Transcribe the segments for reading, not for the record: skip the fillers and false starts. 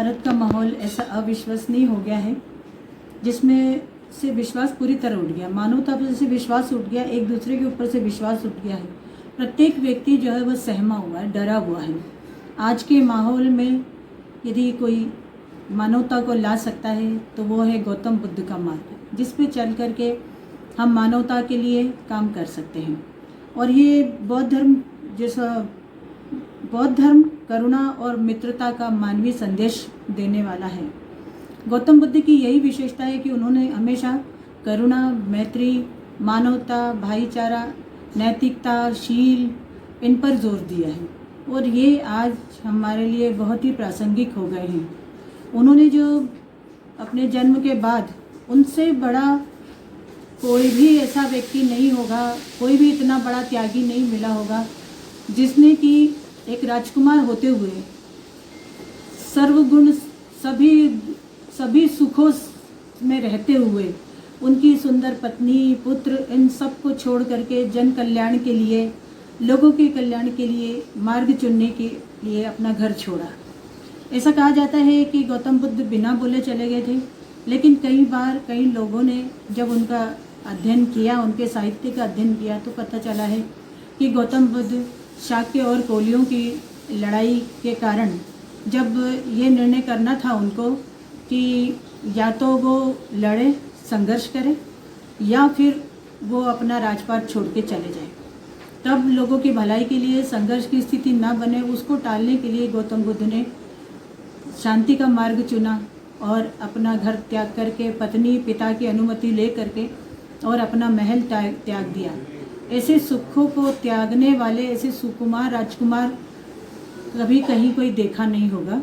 भारत का माहौल ऐसा अविश्वसनीय हो गया है जिसमें से विश्वास पूरी तरह उठ गया, मानवता पर से विश्वास उठ गया, एक दूसरे के ऊपर से विश्वास उठ गया है। प्रत्येक व्यक्ति जो है वह सहमा हुआ है, डरा हुआ है। आज के माहौल में यदि कोई मानवता को ला सकता है तो वो है गौतम बुद्ध का मार्ग, जिस पे चल कर के हम मानवता के लिए काम कर सकते हैं। और ये बौद्ध धर्म जैसा बौद्ध धर्म करुणा और मित्रता का मानवीय संदेश देने वाला है। गौतम बुद्ध की यही विशेषता है कि उन्होंने हमेशा करुणा, मैत्री, मानवता, भाईचारा, नैतिकता, शील इन पर जोर दिया है और ये आज हमारे लिए बहुत ही प्रासंगिक हो गए हैं। उन्होंने जो अपने जन्म के बाद उनसे बड़ा कोई भी ऐसा व्यक्ति नहीं होगा, कोई भी इतना बड़ा त्यागी नहीं मिला होगा जिसने कि एक राजकुमार होते हुए सर्वगुण सभी सुखों में रहते हुए उनकी सुंदर पत्नी, पुत्र इन सब को छोड़ करके जन कल्याण के लिए, लोगों के कल्याण के लिए मार्ग चुनने के लिए अपना घर छोड़ा। ऐसा कहा जाता है कि गौतम बुद्ध बिना बोले चले गए थे, लेकिन कई बार कई लोगों ने जब उनका अध्ययन किया, उनके साहित्य का अध्ययन किया तो पता चला है कि गौतम बुद्ध शाक्य और कोलियों की लड़ाई के कारण जब ये निर्णय करना था उनको कि या तो वो लड़े, संघर्ष करे या फिर वो अपना राजपाट छोड़ के चले जाए, तब लोगों की भलाई के लिए संघर्ष की स्थिति ना बने, उसको टालने के लिए गौतम बुद्ध ने शांति का मार्ग चुना और अपना घर त्याग करके, पत्नी पिता की अनुमति ले करके और अपना महल त्याग दिया। ऐसे सुखों को त्यागने वाले ऐसे सुकुमार राजकुमार कभी कहीं कोई देखा नहीं होगा।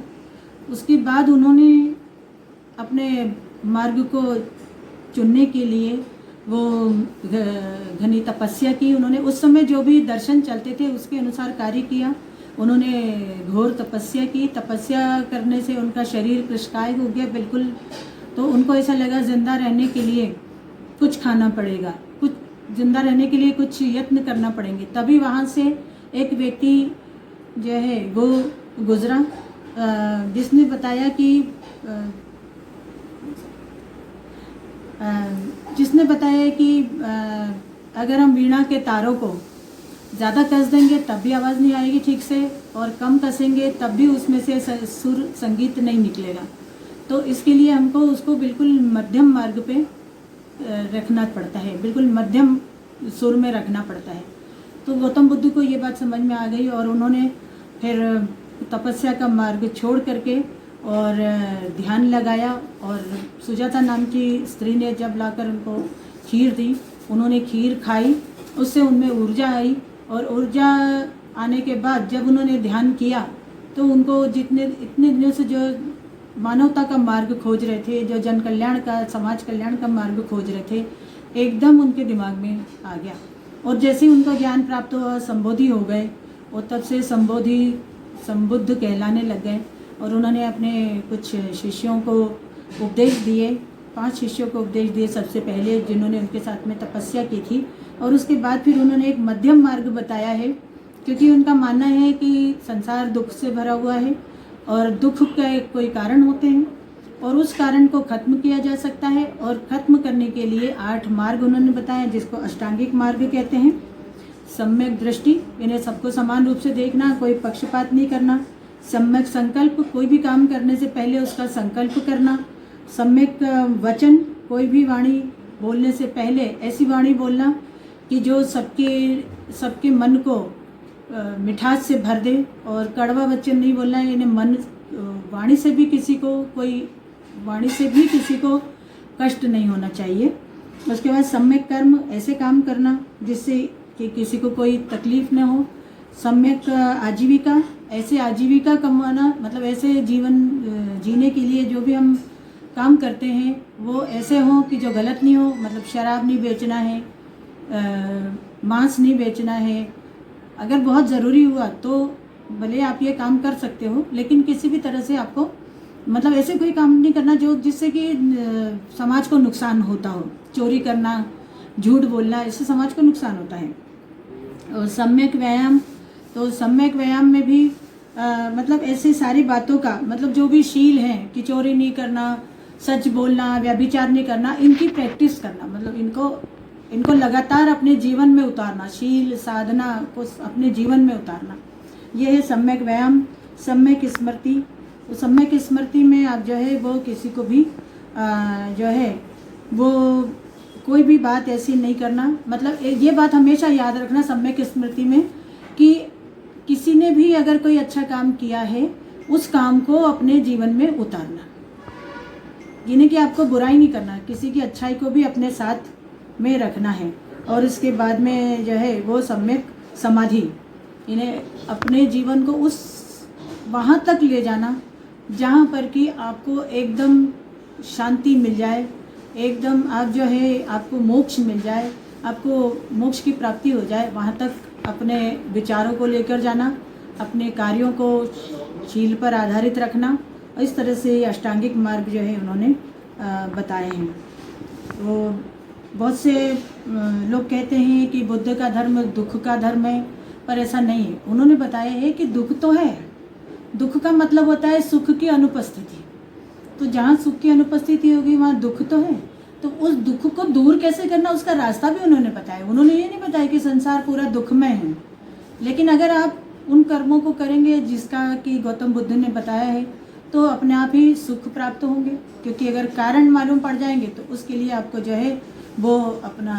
उसके बाद उन्होंने अपने मार्ग को चुनने के लिए वो घनी तपस्या की। उन्होंने उस समय जो भी दर्शन चलते थे उसके अनुसार कार्य किया। उन्होंने घोर तपस्या की। तपस्या करने से उनका शरीर कृशकाय हो गया बिल्कुल, तो उनको ऐसा लगा जिंदा रहने के लिए कुछ खाना पड़ेगा, कुछ जिंदा रहने के लिए कुछ यत्न करना पड़ेंगे। तभी वहाँ से एक व्यक्ति जो है वो गुजरा, जिसने बताया कि अगर हम वीणा के तारों को ज़्यादा कस देंगे तब भी आवाज़ नहीं आएगी ठीक से, और कम कसेंगे तब भी उसमें से सुर संगीत नहीं निकलेगा। तो इसके लिए हमको उसको बिल्कुल मध्यम मार्ग पे रखना पड़ता है, बिल्कुल मध्यम सुर में रखना पड़ता है। तो गौतम बुद्ध को ये बात समझ में आ गई और उन्होंने फिर तपस्या का मार्ग छोड़ करके और ध्यान लगाया। और सुजाता नाम की स्त्री ने जब लाकर उनको खीर दी, उन्होंने खीर खाई, उससे उनमें ऊर्जा आई और ऊर्जा आने के बाद जब उन्होंने ध्यान किया तो उनको इतने दिनों से जो मानवता का मार्ग खोज रहे थे, जो जन कल्याण का, समाज कल्याण का मार्ग खोज रहे थे, एकदम उनके दिमाग में आ गया। और जैसे ही उनको ज्ञान प्राप्त हुआ, संबोधि हो गए और तब से संबुद्ध कहलाने लग गए। और उन्होंने अपने कुछ शिष्यों को उपदेश दिए, 5 शिष्यों को उपदेश दिए सबसे पहले, जिन्होंने उनके साथ में तपस्या की थी। और उसके बाद फिर उन्होंने एक मध्यम मार्ग बताया है, क्योंकि उनका मानना है कि संसार दुख से भरा हुआ है और दुख के कोई कारण होते हैं और उस कारण को खत्म किया जा सकता है। और खत्म करने के लिए 8 मार्ग उन्होंने बताया, जिसको अष्टांगिक मार्ग कहते हैं। सम्यक दृष्टि, इन्हें सबको समान रूप से देखना, कोई पक्षपात नहीं करना। सम्यक संकल्प, कोई भी काम करने से पहले उसका संकल्प करना। सम्यक वचन, कोई भी वाणी बोलने से पहले ऐसी वाणी बोलना कि जो सबके मन को मिठास से भर दे, और कड़वा वचन नहीं बोलना है। इन्हें वाणी से भी किसी को कष्ट नहीं होना चाहिए। उसके बाद सम्यक कर्म, ऐसे काम करना जिससे कि किसी को कोई तकलीफ न हो। सम्यक आजीविका, ऐसे आजीविका कमाना, मतलब ऐसे जीवन जीने के लिए जो भी हम काम करते हैं वो ऐसे हों कि जो गलत नहीं हो, मतलब शराब नहीं बेचना है, मांस नहीं बेचना है। अगर बहुत ज़रूरी हुआ तो भले आप ये काम कर सकते हो, लेकिन किसी भी तरह से आपको मतलब ऐसे कोई काम नहीं करना जिससे कि समाज को नुकसान होता हो। चोरी करना, झूठ बोलना, इससे समाज को नुकसान होता है। और सम्यक व्यायाम, तो सम्यक व्यायाम में भी मतलब ऐसे सारी बातों का मतलब जो भी शील हैं कि चोरी नहीं करना, सच बोलना, व्यभिचार नहीं करना, इनकी प्रैक्टिस करना, मतलब इनको लगातार अपने जीवन में उतारना, शील साधना को अपने जीवन में उतारना, ये है सम्यक व्यायाम, सम्यक स्मृति। तो सम्यक स्मृति में आप जो है वो किसी को भी जो है वो कोई भी बात ऐसी नहीं करना, मतलब ये बात हमेशा याद रखना सम्यक स्मृति में कि किसी ने भी अगर कोई अच्छा काम किया है उस काम को अपने जीवन में उतारना, यानी कि आपको बुराई नहीं करना, किसी की अच्छाई को भी अपने साथ में रखना है। और इसके बाद में जो है वो सम्यक समाधि, इन्हें अपने जीवन को उस वहाँ तक ले जाना जहाँ पर कि आपको एकदम शांति मिल जाए, एकदम आप जो है आपको मोक्ष मिल जाए, आपको मोक्ष की प्राप्ति हो जाए, वहाँ तक अपने विचारों को लेकर जाना, अपने कार्यों को शील पर आधारित रखना। इस तरह से अष्टांगिक मार्ग जो है उन्होंने बताए हैं। तो बहुत से लोग कहते हैं कि बुद्ध का धर्म दुख का धर्म है, पर ऐसा नहीं है। उन्होंने बताया है कि दुख तो है, दुख का मतलब होता है सुख की अनुपस्थिति, तो जहाँ सुख की अनुपस्थिति होगी वहाँ दुख तो है। तो उस दुख को दूर कैसे करना उसका रास्ता भी उन्होंने बताया। उन्होंने ये नहीं बताया कि संसार पूरा दुखमय है, लेकिन अगर आप उन कर्मों को करेंगे जिसका कि गौतम बुद्ध ने बताया है तो अपने आप ही सुख प्राप्त होंगे, क्योंकि अगर कारण मालूम पड़ जाएंगे तो उसके लिए आपको जो है वो अपना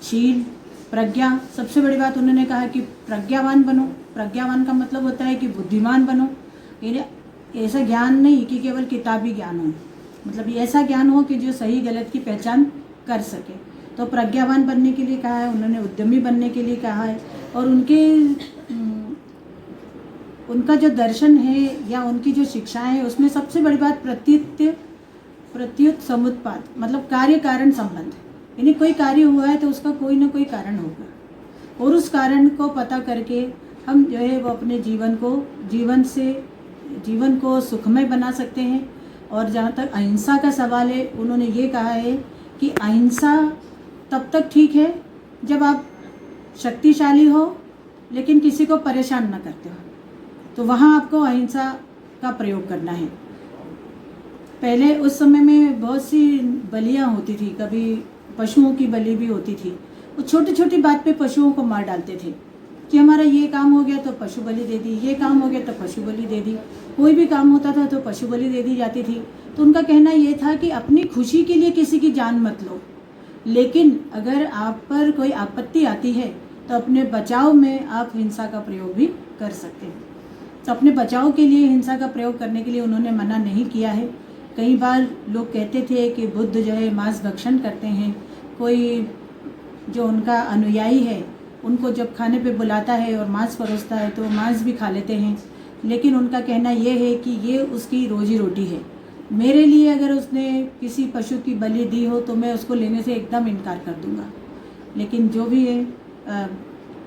शील प्रज्ञा, सबसे बड़ी बात उन्होंने कहा कि प्रज्ञावान बनो। प्रज्ञावान का मतलब होता है कि बुद्धिमान बनो, ऐसा ज्ञान नहीं कि केवल किताबी ज्ञान हो, मतलब ऐसा ज्ञान हो कि जो सही गलत की पहचान कर सके। तो प्रज्ञावान बनने के लिए कहा है उन्होंने, उद्यमी बनने के लिए कहा है। और उनका जो दर्शन है या उनकी जो शिक्षाएं हैं उसमें सबसे बड़ी बात प्रत्युत समुत्पाद, मतलब कार्य कारण संबंध, यानी कोई कार्य हुआ है तो उसका कोई ना कोई कारण होगा, और उस कारण को पता करके हम जो है वो अपने जीवन को सुखमय बना सकते हैं। और जहाँ तक अहिंसा का सवाल है, उन्होंने ये कहा है कि अहिंसा तब तक ठीक है जब आप शक्तिशाली हो लेकिन किसी को परेशान ना करते हो, तो वहाँ आपको अहिंसा का प्रयोग करना है। पहले उस समय में बहुत सी बलियाँ होती थी, कभी पशुओं की बलि भी होती थी। वो छोटी छोटी बात पे पशुओं को मार डालते थे कि हमारा ये काम हो गया तो पशु बलि दे दी, ये काम हो गया तो पशु बलि दे दी, कोई भी काम होता था तो पशु बलि दे दी जाती थी। तो उनका कहना ये था कि अपनी खुशी के लिए किसी की जान मत लो, लेकिन अगर आप पर कोई आपत्ति आती है तो अपने बचाव में आप हिंसा का प्रयोग भी कर सकते हैं। तो अपने बचाव के लिए हिंसा का प्रयोग करने के लिए उन्होंने मना नहीं किया है। कई बार लोग कहते थे कि बुद्ध जो है मांस भक्षण करते हैं, कोई जो उनका अनुयायी है उनको जब खाने पे बुलाता है और मांस परोसता है तो मांस भी खा लेते हैं, लेकिन उनका कहना ये है कि ये उसकी रोजी रोटी है। मेरे लिए अगर उसने किसी पशु की बलि दी हो तो मैं उसको लेने से एकदम इनकार कर दूंगा, लेकिन जो भी है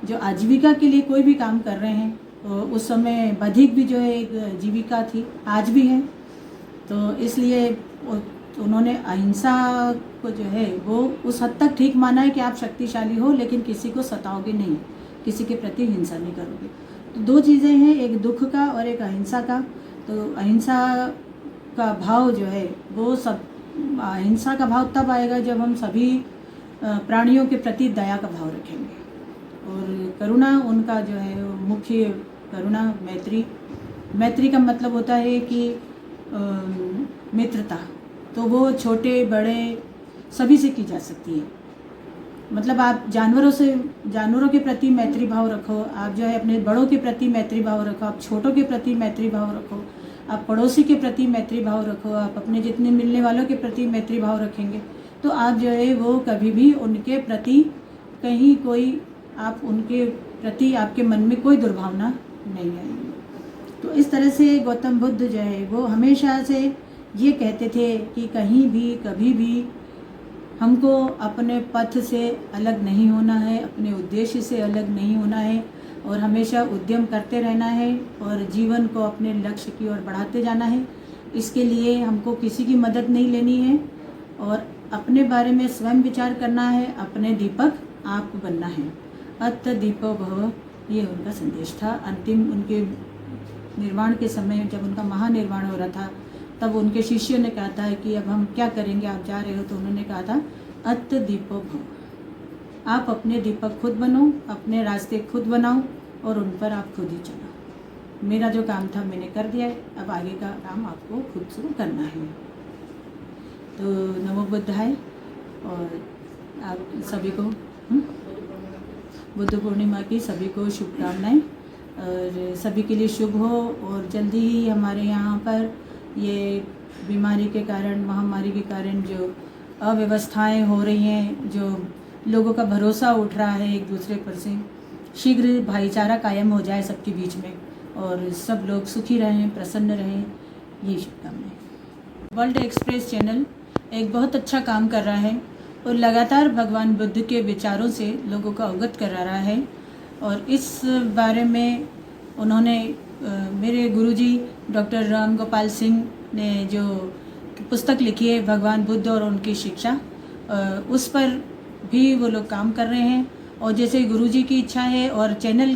जो आजीविका के लिए कोई भी काम कर रहे हैं, तो उस समय बधिक भी जो है एक जीविका थी, आज भी है। तो इसलिए उन्होंने अहिंसा को जो है वो उस हद तक ठीक माना है कि आप शक्तिशाली हो लेकिन किसी को सताओगे नहीं, किसी के प्रति हिंसा नहीं करोगे। तो दो चीज़ें हैं, एक दुख का और एक अहिंसा का। तो अहिंसा का भाव जो है वो सब, अहिंसा का भाव तब आएगा जब हम सभी प्राणियों के प्रति दया का भाव रखेंगे। और करुणा उनका जो है मुख्य, करुणा मैत्री का मतलब होता है कि मित्रता, तो वो छोटे बड़े सभी से की जा सकती है। मतलब आप जानवरों के प्रति मैत्री भाव रखो, आप जो है अपने बड़ों के प्रति मैत्री भाव रखो, आप छोटों के प्रति मैत्री भाव रखो, आप पड़ोसी के प्रति मैत्री भाव रखो, आप अपने जितने मिलने वालों के प्रति मैत्री भाव रखेंगे तो आप जो है वो कभी भी उनके प्रति कहीं कोई आप उनके प्रति आपके मन में कोई दुर्भावना नहीं आएगी। तो इस तरह से गौतम बुद्ध जो है वो हमेशा से ये कहते थे कि कहीं भी कभी भी हमको अपने पथ से अलग नहीं होना है, अपने उद्देश्य से अलग नहीं होना है, और हमेशा उद्यम करते रहना है और जीवन को अपने लक्ष्य की ओर बढ़ाते जाना है। इसके लिए हमको किसी की मदद नहीं लेनी है और अपने बारे में स्वयं विचार करना है, अपने दीपक आप बनना है। अत दीपो भव, ये उनका संदेश था। अंतिम उनके निर्वाण के समय जब उनका महानिर्वाण हो रहा था, तब उनके शिष्यों ने कहा था कि अब हम क्या करेंगे, आप जा रहे हो, तो उन्होंने कहा था अत दीपो भव, आप अपने दीपक खुद बनो, अपने रास्ते खुद बनाओ और उन पर आप खुद ही चलो। मेरा जो काम था मैंने कर दिया है, अब आगे का काम आपको खुद शुरू करना है। तो नमो बुद्धाय, और आप सभी को बुद्ध पूर्णिमा की सभी को शुभकामनाएं, और सभी के लिए शुभ हो। और जल्दी ही हमारे यहाँ पर ये बीमारी के कारण, महामारी के कारण जो अव्यवस्थाएं हो रही हैं, जो लोगों का भरोसा उठ रहा है एक दूसरे पर से, शीघ्र भाईचारा कायम हो जाए सबके बीच में और सब लोग सुखी रहें, प्रसन्न रहें, ये शुभकामनाएं। वर्ल्ड एक्सप्रेस चैनल एक बहुत अच्छा काम कर रहा है और लगातार भगवान बुद्ध के विचारों से लोगों को अवगत करा रहा है। और इस बारे में उन्होंने मेरे गुरुजी डॉक्टर राम गोपाल सिंह ने जो पुस्तक लिखी है भगवान बुद्ध और उनकी शिक्षा, उस पर भी वो लोग काम कर रहे हैं। और जैसे गुरुजी की इच्छा है और चैनल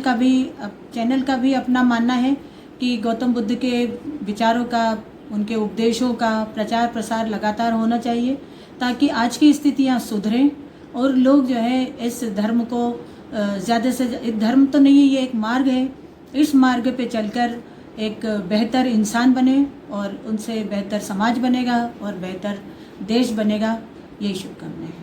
का भी अपना मानना है कि गौतम बुद्ध के विचारों का, उनके उपदेशों का प्रचार प्रसार लगातार होना चाहिए, ताकि आज की स्थितियाँ सुधरें और लोग जो है इस धर्म को ज़्यादा से, धर्म तो नहीं है, ये एक मार्ग है, इस मार्ग पे चलकर एक बेहतर इंसान बने और उनसे बेहतर समाज बनेगा और बेहतर देश बनेगा। यही शुभकामनाएं।